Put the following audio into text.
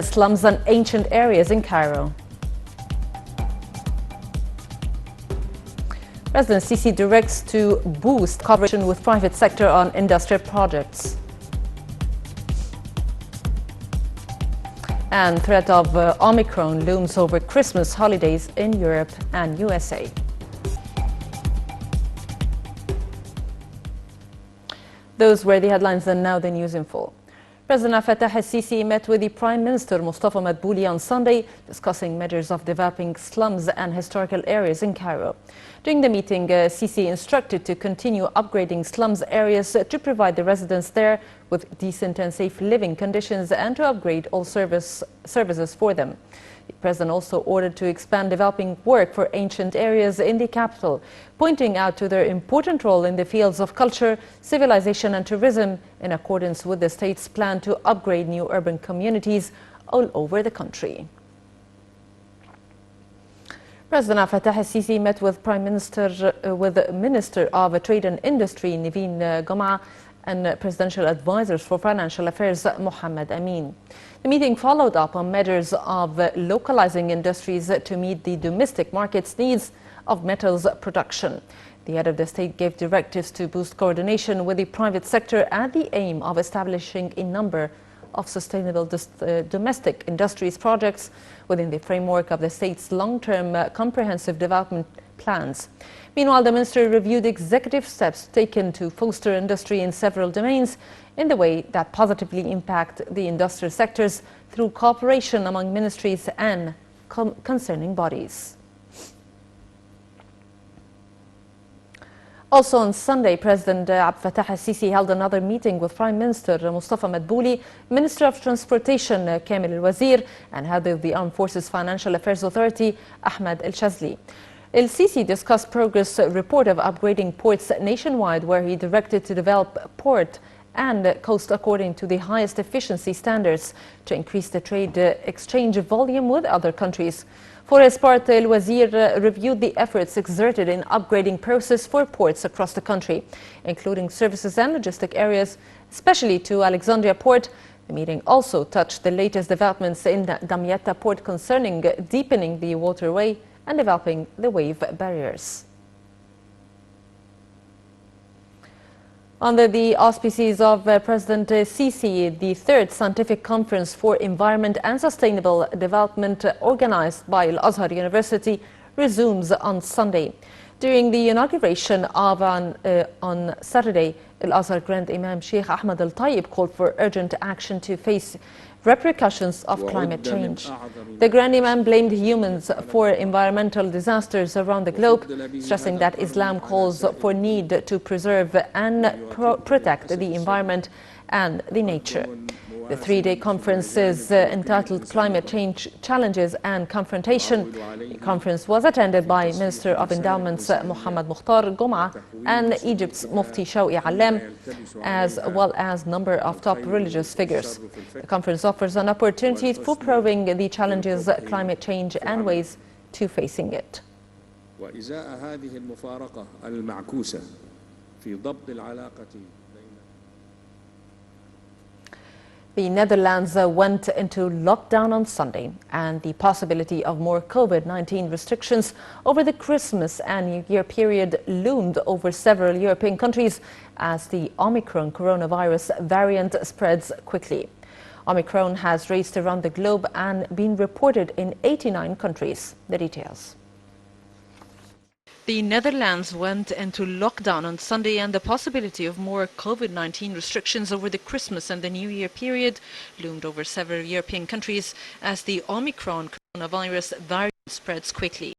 Slums and ancient areas in Cairo. President Sisi directs to boost cooperation with private sector on industrial projects. And threat of Omicron looms over Christmas holidays in Europe and USA. Those were the headlines, and now the news in full. President Fattah al-Sisi met with the Prime Minister Mustafa Madbouli on Sunday, discussing measures of developing slums and historical areas in Cairo. During the meeting, Sisi instructed to continue upgrading slums areas to provide the residents there with decent and safe living conditions and to upgrade all services for them. The President also ordered to expand developing work for ancient areas in the capital, pointing out to their important role in the fields of culture, civilization and tourism, in accordance with the state's plan to upgrade new urban communities all over the country. President Fattah al-Sisi met with Minister of Trade and Industry Naveen Goma and Presidential Advisors for Financial Affairs Mohammed Amin. The meeting followed up on measures of localizing industries to meet the domestic market's needs of metals production. The head of the state gave directives to boost coordination with the private sector at the aim of establishing a number of sustainable domestic industries projects within the framework of the state's long-term comprehensive development plans. Meanwhile, the minister reviewed executive steps taken to foster industry in several domains in the way that positively impact the industrial sectors through cooperation among ministries and concerning bodies. Also on Sunday, President Fattah al-Sisi held another meeting with Prime Minister Mustafa Madbouli, Minister of Transportation Kamil al-Wazir, and head of the Armed Forces Financial Affairs Authority Ahmed al-Shazli. El-Sisi discussed progress report of upgrading ports nationwide, where he directed to develop port and coast according to the highest efficiency standards to increase the trade exchange volume with other countries. For his part, El-Wazir reviewed the efforts exerted in upgrading process for ports across the country, including services and logistic areas, especially to Alexandria Port. The meeting also touched the latest developments in Damietta Port concerning deepening the waterway and developing the wave barriers. Under the auspices of President Sisi, the third scientific conference for environment and sustainable development organized by Al-Azhar University resumes on Sunday. During the inauguration on Saturday, Al-Azhar Grand Imam Sheikh Ahmed Al-Tayyib called for urgent action to face repercussions of climate change. The Grand Imam blamed humans for environmental disasters around the globe, stressing that Islam calls for need to preserve and protect the environment and the nature. The three-day conference is entitled Climate Change Challenges and Confrontation. The conference was attended by Minister of Endowments Mohammed Mukhtar Goma and Egypt's Mufti Shawqi Alem, as well as a number of top religious figures. The conference offers an opportunity for probing the challenges of climate change and ways to facing it. The Netherlands went into lockdown on Sunday, and the possibility of more COVID-19 restrictions over the Christmas and New Year period loomed over several European countries as the Omicron coronavirus variant spreads quickly. Omicron has raced around the globe and been reported in 89 countries. The details. The Netherlands went into lockdown on Sunday, and the possibility of more COVID-19 restrictions over the Christmas and the New Year period loomed over several European countries as the Omicron coronavirus variant spreads quickly.